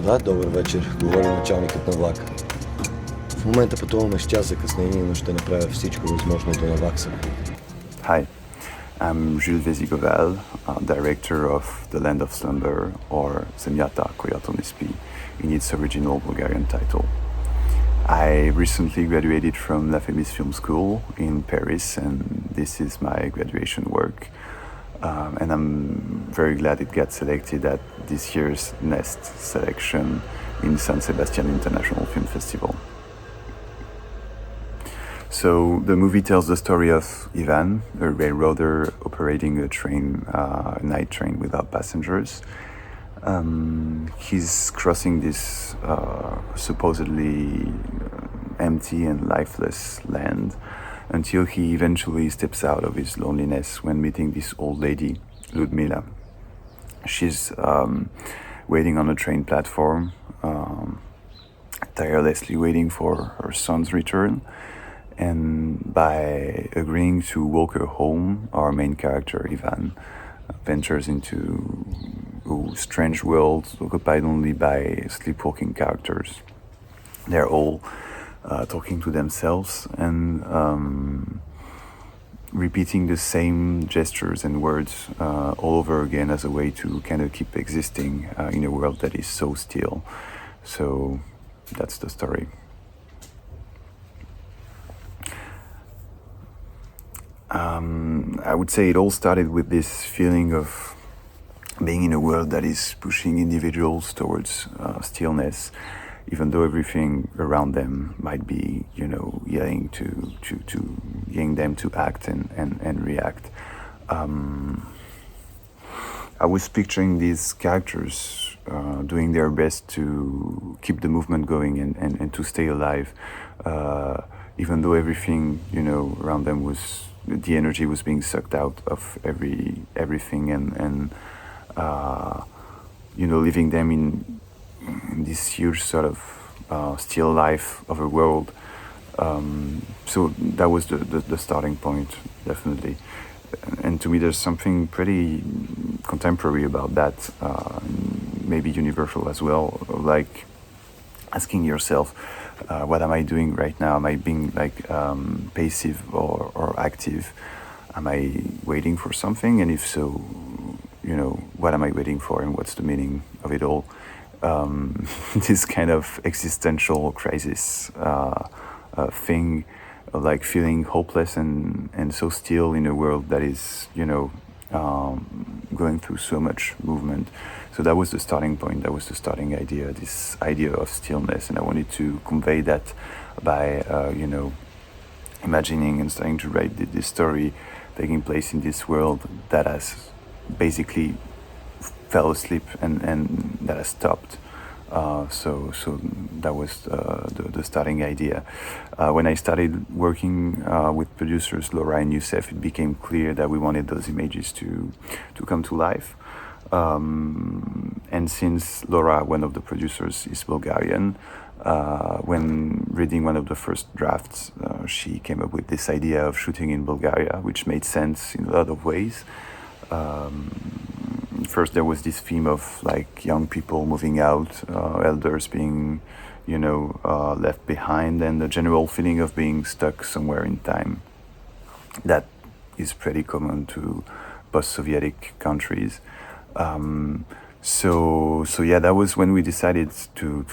Да, добър вечер, говори началникът на влака. В момента пътуваме с час закъснение, но ще направя всичко възможно да наваксам. Hi, I'm Jules Vésigot-Wahl, director of the Land of Slumber, or Zemljata Koyatonespí in its original Bulgarian title. I recently graduated from La Fémis Film School in Paris, and this is my graduation work. And I'm very glad it got selected at this year's Nest selection in San Sebastian International Film Festival. So the movie tells the story of Ivan, a railroader operating a night train without passengers. He's crossing this supposedly empty and lifeless land until he eventually steps out of his loneliness when meeting this old lady, Ludmila. She's waiting on a train platform, tirelessly waiting for her son's return. And by agreeing to walk her home, our main character, Ivan, ventures into a strange world occupied only by sleepwalking characters. They're all talking to themselves and repeating the same gestures and words all over again as a way to kind of keep existing in a world that is so still. So that's the story. I would say it all started with this feeling of being in a world that is pushing individuals towards stillness, even though everything around them might be, yelling them to act and react. I was picturing these characters doing their best to keep the movement going and to stay alive, even though everything, around them the energy was being sucked out of everything and leaving them in this huge sort of still life of a world. So that was the starting point, definitely. And to me, there's something pretty contemporary about that, maybe universal as well, like asking yourself, what am I doing right now? Am I being passive or active? Am I waiting for something? And if so, what am I waiting for and what's the meaning of it all? This kind of existential crisis thing, like feeling hopeless and so still in a world that is, going through so much movement. So that was the starting point, that was the starting idea, this idea of stillness. And I wanted to convey that by, imagining and starting to write this story taking place in this world that has basically fell asleep and that has stopped. So that was the starting idea. When I started working with producers Laura and Youssef, it became clear that we wanted those images to come to life. And since Laura, one of the producers, is Bulgarian, when reading one of the first drafts, she came up with this idea of shooting in Bulgaria, which made sense in a lot of ways. First, there was this theme of young people moving out, elders being, left behind, and the general feeling of being stuck somewhere in time. That is pretty common to post-Sovietic countries. So yeah, that was when we decided to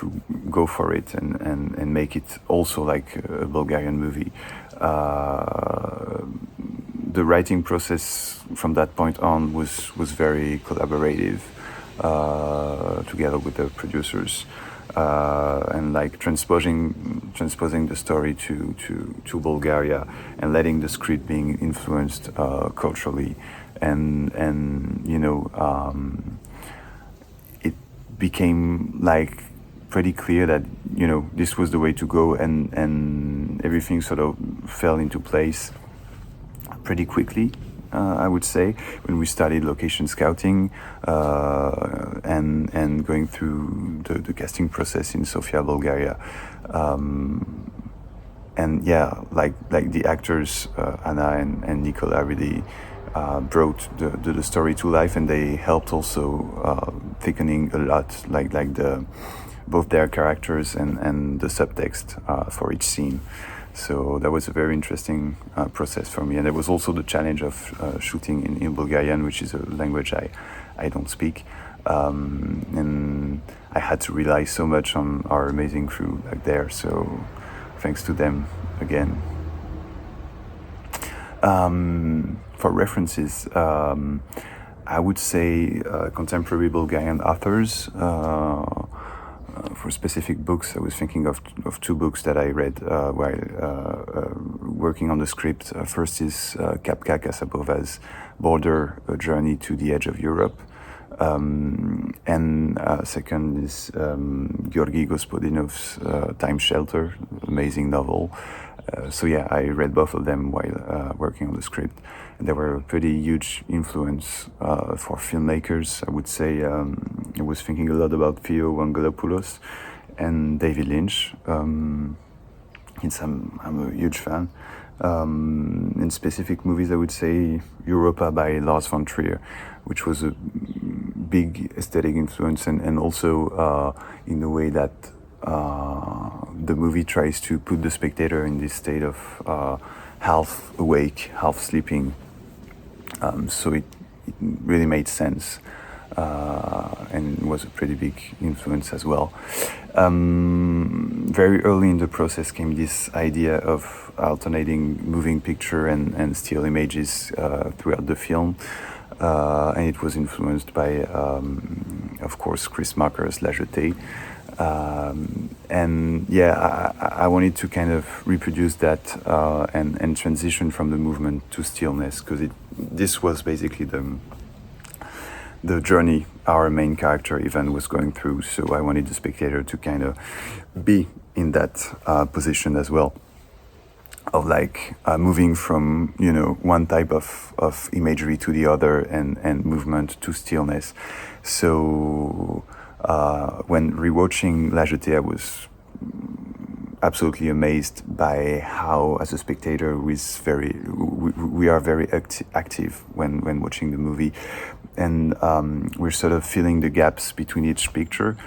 go for it and make it also like a Bulgarian movie. The writing process from that point on was very collaborative, together with the producers, and transposing the story to Bulgaria and letting the script being influenced culturally, and it became pretty clear that this was the way to go, and everything sort of fell into place pretty quickly, I would say, when we started location scouting and going through the casting process in Sofia, Bulgaria. And yeah, like the actors Anna and Nicola really brought the story to life, and they helped also thickening a lot, like both their characters and the subtext for each scene. So that was a very interesting process for me. And there was also the challenge of shooting in Bulgarian, which is a language I don't speak. And I had to rely so much on our amazing crew back there. So thanks to them again. For references, I would say contemporary Bulgarian authors. For specific books, I was thinking of two books that I read while working on the script. First is Kapka Kasapova's Border, A Journey to the Edge of Europe. And second is Georgi Gospodinov's Time Shelter, amazing novel. So yeah, I read both of them while working on the script. And they were a pretty huge influence for filmmakers. I would say I was thinking a lot about Theo Wangelopoulos and David Lynch. I'm a huge fan. In specific movies, I would say Europa by Lars von Trier, which was a big aesthetic influence, and also in the way that the movie tries to put the spectator in this state of half awake, half sleeping. So it really made sense and was a pretty big influence as well. Very early in the process came this idea of alternating moving picture and still images throughout the film. And it was influenced by, of course, Chris Marker's La Jetée. And yeah, I wanted to kind of reproduce that and transition from the movement to stillness, because this was basically the journey our main character Ivan was going through. So I wanted the spectator to kind of be in that position as well, of like moving from one type of imagery to the other, and movement to stillness. So when rewatching La Jetée, I was absolutely amazed by how, as a spectator, we are very active when watching the movie, and we're sort of filling the gaps between each picture,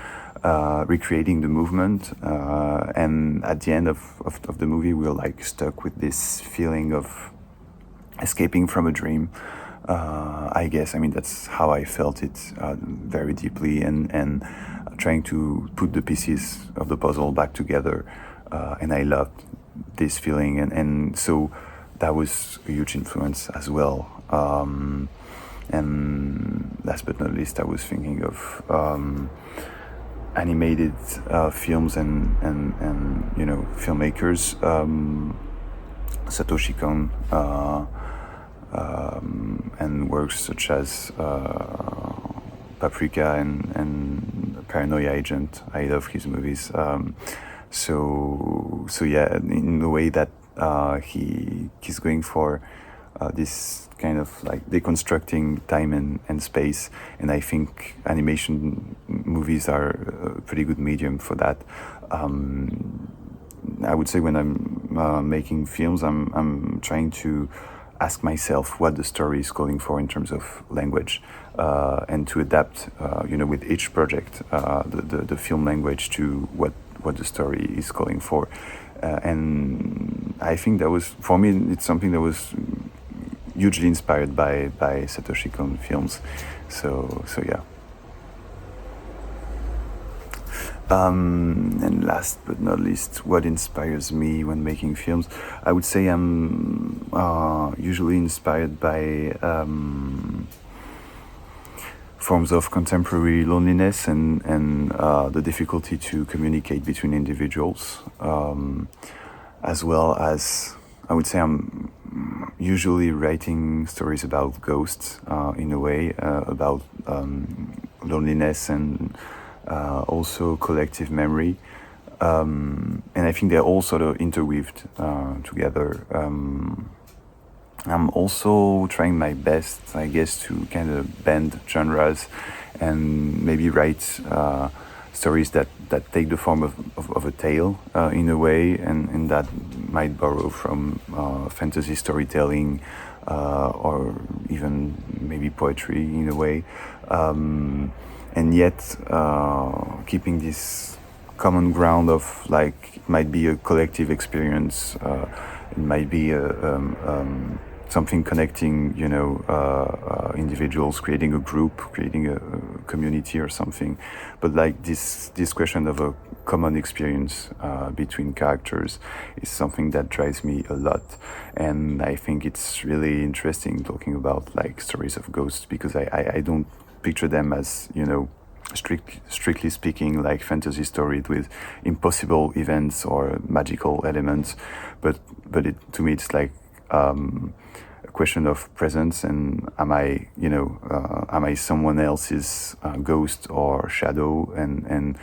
recreating the movement, and at the end of the movie, we're like stuck with this feeling of escaping from a dream. I guess, I mean, that's how I felt it very deeply, and trying to put the pieces of the puzzle back together. And I loved this feeling, and so that was a huge influence as well. And last but not least, I was thinking of animated films and filmmakers. Satoshi Kon. And works such as Paprika and Paranoia Agent. I love his movies. So yeah, in the way that he's going for this kind of like deconstructing time and space, and I think animation movies are a pretty good medium for that. I would say when I'm making films, I'm trying to ask myself what the story is calling for in terms of language, and to adapt, with each project, the film language to what the story is calling for. And I think that was, for me, it's something that was hugely inspired by Satoshi Kon films. So yeah. And last but not least, what inspires me when making films? I would say I'm usually inspired by forms of contemporary loneliness and the difficulty to communicate between individuals, as well as, I would say, I'm usually writing stories about ghosts, in a way, about loneliness and also collective memory, and I think they're all sort of interweaved together. I'm also trying my best, I guess, to kind of bend genres and maybe write stories that take the form of a tale, in a way, and that might borrow from fantasy storytelling, or even maybe poetry in a way. And yet keeping this common ground of like it might be a collective experience, it might be something connecting, you know, individuals, creating a group, creating a community or something. But like this question of a common experience between characters is something that drives me a lot. And I think it's really interesting talking about like stories of ghosts, because I don't picture them as, you know, strictly speaking, like fantasy stories with impossible events or magical elements, but to me it's like a question of presence, and am I, you know, am I someone else's ghost or shadow, and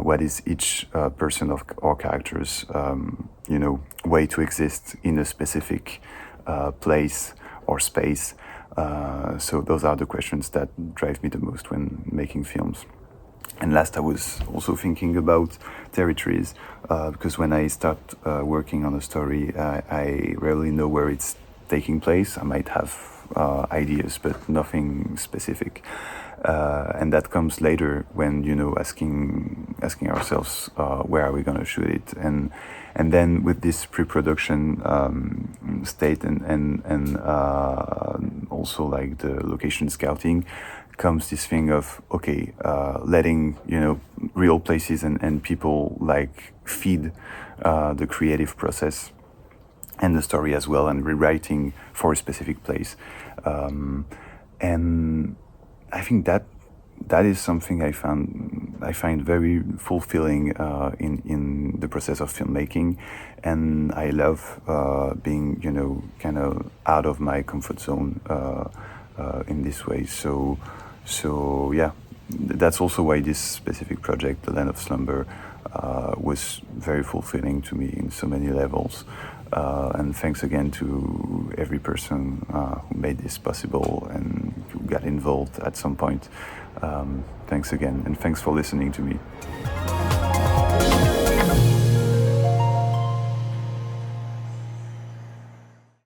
what is each person of or character's you know, way to exist in a specific place or space. So those are the questions that drive me the most when making films. And last, I was also thinking about territories, because when I start working on a story, I rarely know where it's taking place. I might have ideas, but nothing specific. And that comes later when, you know, asking ourselves where are we going to shoot it, and then with this pre-production state and also like the location scouting, comes this thing of okay, letting, you know, real places and people like feed the creative process and the story as well, and rewriting for a specific place. And I think that is something I find very fulfilling in the process of filmmaking, and I love being, you know, kind of out of my comfort zone in this way. So yeah, that's also why this specific project, The Land of Slumber, was very fulfilling to me in so many levels. And thanks again to every person who made this possible and who got involved at some point. Thanks again, and thanks for listening to me.